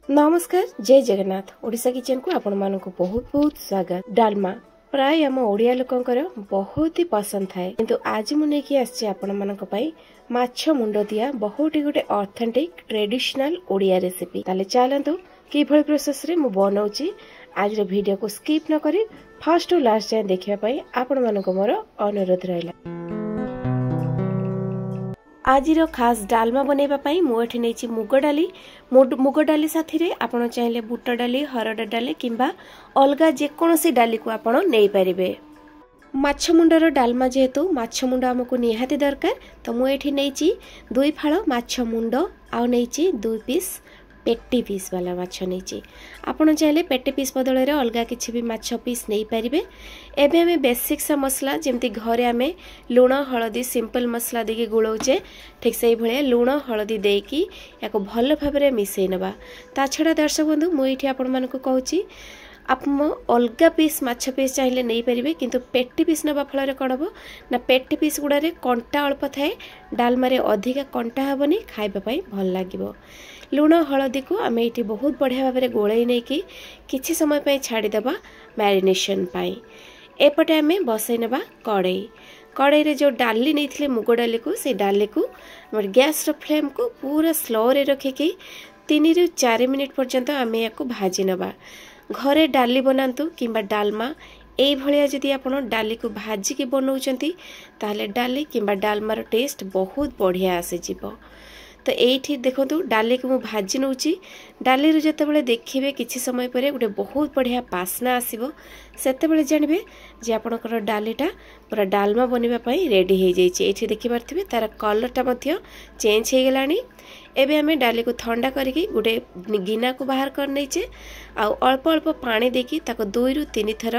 नमस्कार जय जगन्नाथ ओडिशा किचन को आपण मानक बहुत बहुत स्वागत। डालमा प्राय आम ओडिया लोकंकर बहुत ही पसंद थाए किंतु आज मु नेकी आछि आपण मानक पई माछ मुंड दिया बहुत ही गोटे ऑथेंटिक ट्रेडिशनल ओडिया रेसिपी। ताले चलंतु कि भली प्रोसेस रे मु बनाउची। आज रो वीडियो को स्किप न करी फर्स्ट टू लास्ट जाय देखिया पई आपण मानक मोर अनुरोध रहला। आज खास डालमा बनैबा पई मु एठी नेछि मुग डाली साथी रे आपण चाहिले बुट डाली हरड डाली किंबा अलगा जे कोनोसी डाली को आपण नै परिबे। माछ मुंडर डालमा जेहेतु माछ मुंड हमकु निहाती दरकार तो मु एठी नेछि 2 फाळ माछ मुंड आ नेछि 2 पीस पेटी पीस वाला माछ नेछि। आपण चाहिले पेटी पीस बदल रे अलगा किछि भी माछ पीस नै परिबे। एबे हमें बेसिक सा मसला जेमति घरे हमें लूण हळदी सिंपल मसला देकी गुळौचे ठीक सेही भळे लूण हळदी देकी याको भल भाबरे मिसै नबा। ता छडा दर्शक बंधु मु एठी आपण मानको कहूची आप अलगा पीस माछ पीस चाहिए नहीं पारे किंतु पेटी पीस नवा फल कौन हम ना पेटी पीस गुड़े कंटा अल्प थाए डालमारे अधिका कंटा हेनी खावाई भल लगे। लुण हलदी को आम ये बहुत बढ़िया भाव में गोलई नहीं कि किछि समय छाड़ीदे मैरिनेशन पाई। एपटे आम बसई नवा कड़ई रे जो डाली नहीं मुग डाली को से डाली को गैस फ्लेम को पूरा स्लो रे रखिकी 3 ରୁ 4 मिनिट पर्यंत आम या भाजी नवा। घरे डाली बनातु किंबा डालमा एई भलिया जदि आपण डाली को भाजिकी बनाउचंती ताले डाली किंबा डालमार टेस्ट बहुत बढ़िया आसे जीवो। तो एठी देखंतु डाली को मु भाजी नउची डाली रो जते बेले देखिबे किछि समय परे गोटे बहुत बढ़िया बास्ना आसीबो सेते बेले जानबे जे आपनकर डालीटा पूरा डालमा बनिबा पई रेडी हे जाईची। एठी देखि पारथिबे तार कलरटा मध्य चेंज हे गेलानी। एबे हमें डाली को ठंडा करके गोटे गिना को बाहर कर नैचे आ अल्प अल्प पानी देकी ताको 2 ରୁ 3 थर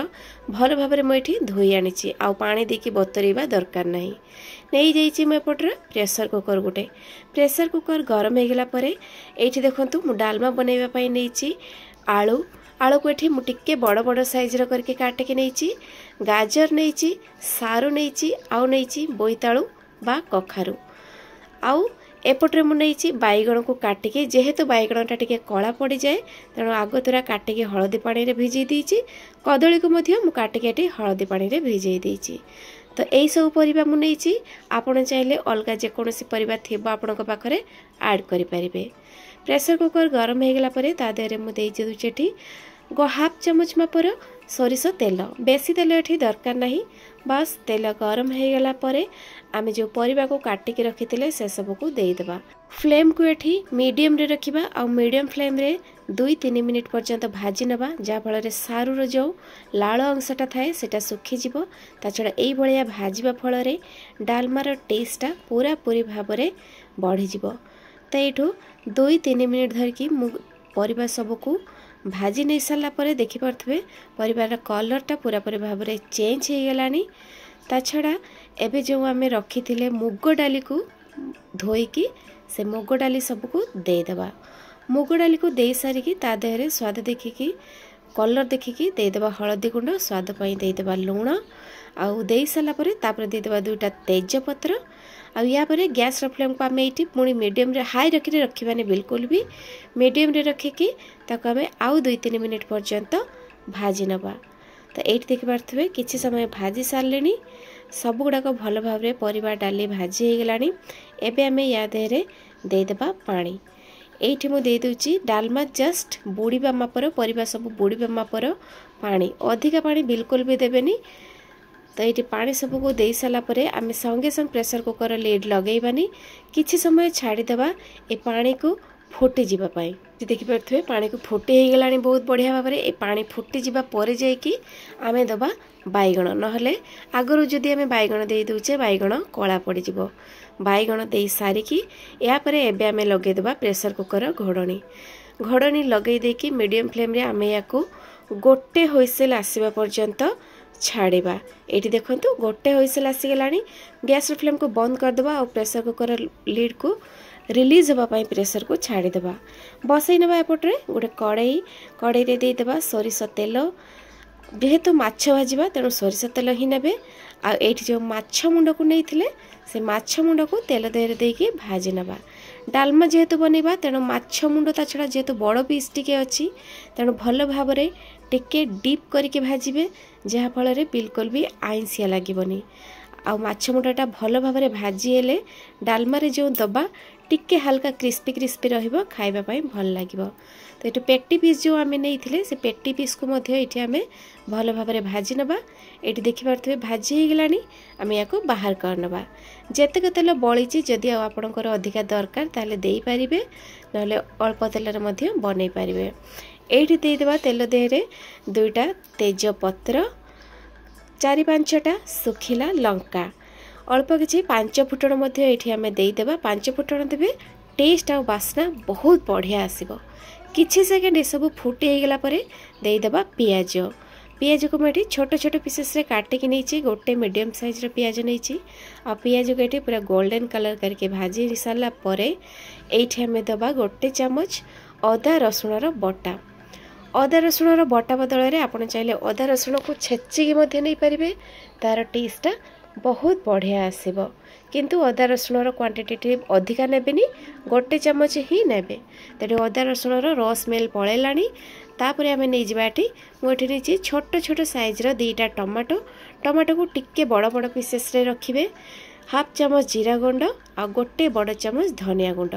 भल भाबरे मुठी धोई आनीची आ पानी देकी बतरेबा दरकार नाही। नहीं जाइए मुझे एपटे प्रेसर कुकर गोटे प्रेसर कुकर गरम हो गला परे एठी देखंतु मु डालमा बनैबा नहीं आलू आलू को एठी मु टिके बड़ बड़ साइज रो करके काटिके नहीं गाजर नहीं सारू नहीं आउ नहीं बोईतालू बा कखारू आउ एपटे मु नहीं बैगण को काटिके जेहेतु बैगणटा टिके कला पड़ जाए तेणु आग तुरा काटिके हलदी पानी रे भिजई देइछि। कदली को मध्य मु काटिके एठी हलदी पानी रे भिजई देइछि। तो यही सब परिबा मु नहीं आपण चाहिले अलगा जेकोसी परिबा थिबा आपणक पाखरे ऐड करि परिबे। प्रेसर कुकर गरम हो गला परे ता देरे मु देइ देउछि एठी हाफ चम्मच मापर सोरिष तेल बेसी तेल एठी दरकार नहीं। बस तेल गरम हो गला परे आमे जो परिबा को काटिके रखिथिले से सब को देई देबा। फ्लेम को एठी मीडियम रे रखिबा आ मीडियम फ्लेम रे 2-3 मिनिट पर्यंत भाजी नबा जा फल रे सारू रो जो लाल अंशटा थाए सेटा सुखी जिवो। ता छडा एई भलिया भाजीबा फल रे डालमार टेस्टटा पूरा पूरी भाव रे बढ़ी जिवो। तो एठो 2-3 मिनिट धरकी परिबा सब को भाजी नहीं सारा पर देखि पारथबे परिबार कलरटा पूरा पूरी भाव में चेंज हो गलानी। ता छड़ा एबे जो आमे रखिथिले मुग डाली को धोईकी से मुग डाली सब को दे देबा। मुग डाली को दे सारिकी ता देहरे स्वाद देखिकी कलर देखिकी दे देबा हळदी गुंड स्वाद पई दे देबा लूण आउ दे साला परे तापर दे देबा 2टा तेज पत्र आ या परे गैस रो फ्लेम को आमे एठी पुणी मीडियम रे हाई रखि रखिबानी बिल्कुल भी मीडियम रे रखिकी ताको आमे आउ 2-3 मिनिट पर्यंत भाजी नबा। तो एठी देखि पारथबे किछि समय भाजी सारलेनी सब गुडाक भल भाव रे परिबा डाली भाजी हे गलानी। एबे आमे या देहरे दे देबा पानी। एठी मु दे दोची डालमा जस्ट बुड़ीबा मापर परिबा सब बुड़ीबा मापर पानी अधिका पानी बिल्कुल भी देबेनी। तो ये पानी सब को दे सारा परे आमे संगे संग प्रेसर कुकर लिड लगेबानी किछि समय छाड़ीदेबा ए पानी को फुटी जीवा पाई। देखि पारथबे पानी को फुटी हे गलानी बहुत बढ़िया भाव में ए पानी फुटी जीवा परे जाय कि आमे दबा बैगण नहले आगरु जदि आमे बैगण दे दोचे बैगण कला पड़ जिवो। बैगण दे सारिकी या परे एबे आमे लगे दबा प्रेसर कुकर घोड़नी लगे देकी मीडियम फ्लेम रे आमे याको गोटे हुइसेल आसीबा पर्यंत छाड़ीबा। एठी देखंतु गोटे हुइसेल आसी गलानी। गैस फ्लेम को बंद कर देबा और प्रेसर कुकर लीड को रिलीज होबा पई प्रेसर को छाड़ी देबा। बसई नबा एपटे गोटे कड़ई रे दे देबा सोरिष तेल जेहेतु माछ भाजिबा तेणु सोरिष तेल ही नेबे। आ एठी जो माछ मुंड को नैथिले से माछ मुंड को तेल देहरे देकी भाजी नबा। डालमा जेहेतु बनैबा तेणु माछ मुंड ता छड़ा जेहेतु बड़ पीस टिके अच्छी तेणु भल भाव टिके डीप करके भाजिबे जहा फल रे बिल्कुल भी आइंसिया लागबनी आ माछ मुंडा भल भाव भाजी हेले डालमा रे जो दबा टिके हल्का क्रिस्पी क्रिस्पी रहिबो खाइबा पई भल लागिबो। तो ये पेटी पीस जो आम नहीं से पेटी पीस को ये आम भल भाव भाजी नवा। ये देखिपे भाजी हो गलानी आम या बाहर कर नवा। जेतेक तेल बड़ी जदि आपणकर अधिका दरकार ताले दे पारिबे नहले अल्प तेल बनै पारिबे। एठी देदेबा तेल देहरे 2टा तेज पत्र 4-5टा सुखिला लंका अल्प किछि 5 फुटण ये आम देदेबा। 5 फुटण देबे टेस्ट आ बास्ना बहुत बढ़िया आसीबो। किछि सेकेंड सब फुटी गला परे देदेबा पियाज। पियाज को मैं छोट छोट पीसेस रे काटिक नहीं गोटे मीडियम साइज रो पियाज नहीं आ पियाज को ये पूरा गोल्डन कलर करके भाजी सारा परे एठी हमें दबा गोटे चामच अदा रसुण रो बटा। अदा रसुण रो बटा बदल में आप चाहिए अदा रसुण को छेचिक नहीं पारे तार टेस्टा बहुत बढ़िया आसीबो। किंतु अदा रसुण क्वांटिटी अधिका नेबेनी गोटे चामच ही नेबे। तेणु अदा रसुण रस स्मेल पलैलानी तापर आम नहीं जाटी मुझे नहीं छोट छोट साइज 2टा टमाटो टमाटो को टिके बड़ बड़ पीसेस रे रखिबे। 1/2 चामच जीरा गुंड आ गोटे बड़ चामच धनिया गुंड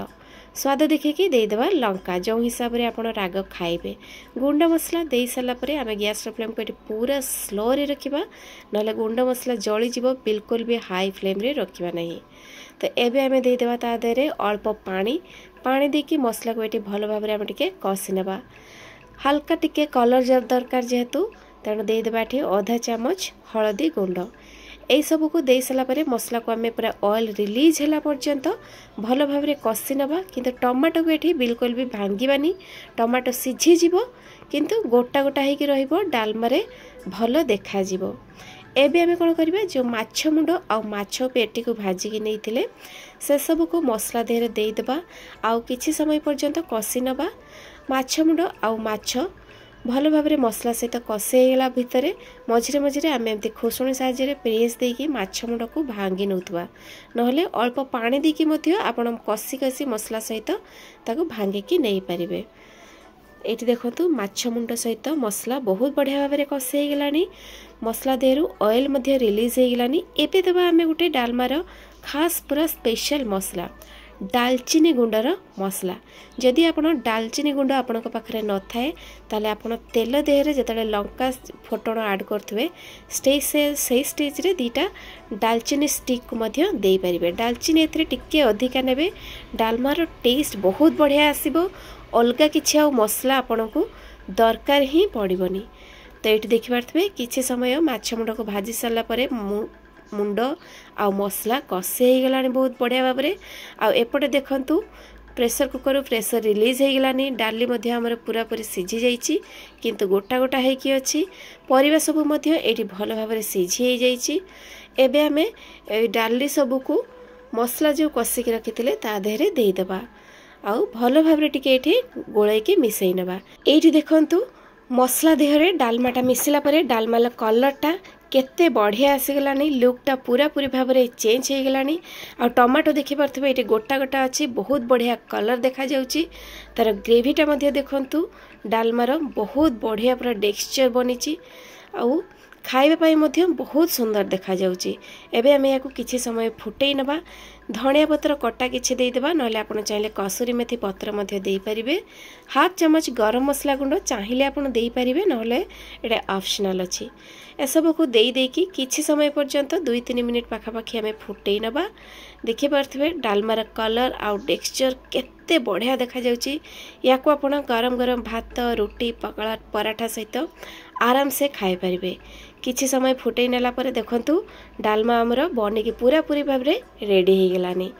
स्वाद देखिकी देदेबा लंका जो हिसाब से आप राग खाइबे। गुंड मसला दे सारा आम गैस फ्लेम को पूरा स्लो रे रखिबा नले गुंड मसला जली जीवो बिल्कुल भी हाई फ्लेम रे रखिबा नहीं। तो एबे आम देदेबा ता देहरे अल्प पानी देकी मसला को ये भल भाव आम टिके कषि नेबा। हल्का टिके कलर दरकार जेहेतु तेणु देदेबा ये 1/2 चामच हलदी गुंड। यही सब को दे सारापर मसला को आम पूरा ऑयल रिलीज है पर्यंत भल भाव कषि नवा। किंतु टमाटो को ये बिल्कुल भी भांगीबानी टमाटो सीझीज किंतु गोटा गोटा होगी रहिबो डालमा भल देखा जिवो। एबे आमे कोन करिबा जो माछ मुंड आ माछ पेटी को भाजिकी नहीं से सब को मसला देहरे दे देबा आउ किछि समय पर्यंत कषि नवा। माछ मुंड आ माछ भल भाव मसला सहित कषेगला भितर मझे मझे आम एमती खोसणी साहाय्य प्रेस देकी माछ मुंड को भांगी नौथुवा नहले अल्प पानी देकी आपण कषि कषि मसला सहित ताको भांगिकी नहीं पारिबे। ये देखो माछ मुंड सहित मसला बहुत बढ़िया भाव में कषि गलानी मसला देहरु ऑयल रिलीज हो गलानी। एबे देबा आमे गोटे डालमार खास पूरा स्पेशल मसला दालचीनी गुंडर मसला। जदि आप दालचीनी गुंड आपण पाखे न थाए ताले आपण तेल देहरे जतले लंका फोटण ऐड करथुवे से स्टेज रे 2टा दालचीनी स्टिक को मध्य दे पारिबे। दालचीनी एथरे टिके अधिका नेबे डालमार टेस्ट बहुत बढ़िया आसीबो। अलगा किछि आ मसला आपण को दरकार ही पड़िबनी। तो ये देखिपे किछि समय माछ मुंड को भाजी सारा परे मुंड आ मसला कषि हो गलानी बहुत बढ़िया भाव में। आएपटे देखंतु प्रेशर कुकर प्रेशर रिलीज हो गलानी डाली मध्य हमर पूरा पूरी सिझी जाइछि किंतु गोटा गोटा होइकी अछि परिबा सब मध्य एठी भल भाव में सिझी हो जाइछि। एबे आमे डाली सब को मसला जो कषिक रखिथिले ता देहरे देई देबा आउ भल भाव में टिके एठी गोळैकी मिसई नेबा। एठी देखंतु मसला देहरे डालमाटा मिसिला परे डालमाला कलरटा केते बढ़िया आसीगलानी लुकटा पूरा पूरी भाव में चेंज हो गलानी। आ टमाटो देखि पारथबे एटी गोटा गोटा अच्छी बहुत बढ़िया कलर देखा जाउची। तार ग्रेवीटा मध्य देखंतु डालमार बहुत बढ़िया पूरा टेक्सचर बनीची आउ खाइबा पाई मध्य बहुत सुंदर देखा जाउची। एबे आमे याकू किछि समय फुटेई नबा। धनिया पत्र कटा किछि देई देबा नले आपण चाहिले कसुरी मेथी पत्र मध्य देई परिबे। 1/2 चामच गरम मसला गुंड चाहिले आपण देई परिबे नले एटा ऑप्शनल अछि। एसबू को देई देकी किछि समय पर्यंत 2-3 मिनिट पाखापाखि आमे फुटेई नबा। देखि पारथबे डालमार कलर आउ टेक्सचर केते बढ़िया देखा जाउची। याकू आपण गरम गरम भात रोटी पकड़ा पराठा सहित आराम से खाई पारिबे। किछि समय फुटेई नेला परे देखंतु डालमा हमर बनिकी पूरा पूरी भाव में रेडी हो गलानी।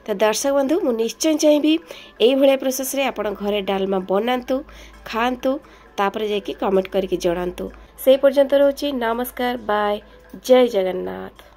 तो दर्शक बंधु मु निश्चय चाहिए एई भले प्रोसेस रे आपण घरे डालमा बनांतु खांतु तापर जाके कमेंट करके जणांतु। से पर्यंत रहउची नमस्कार बाय जय जगन्नाथ।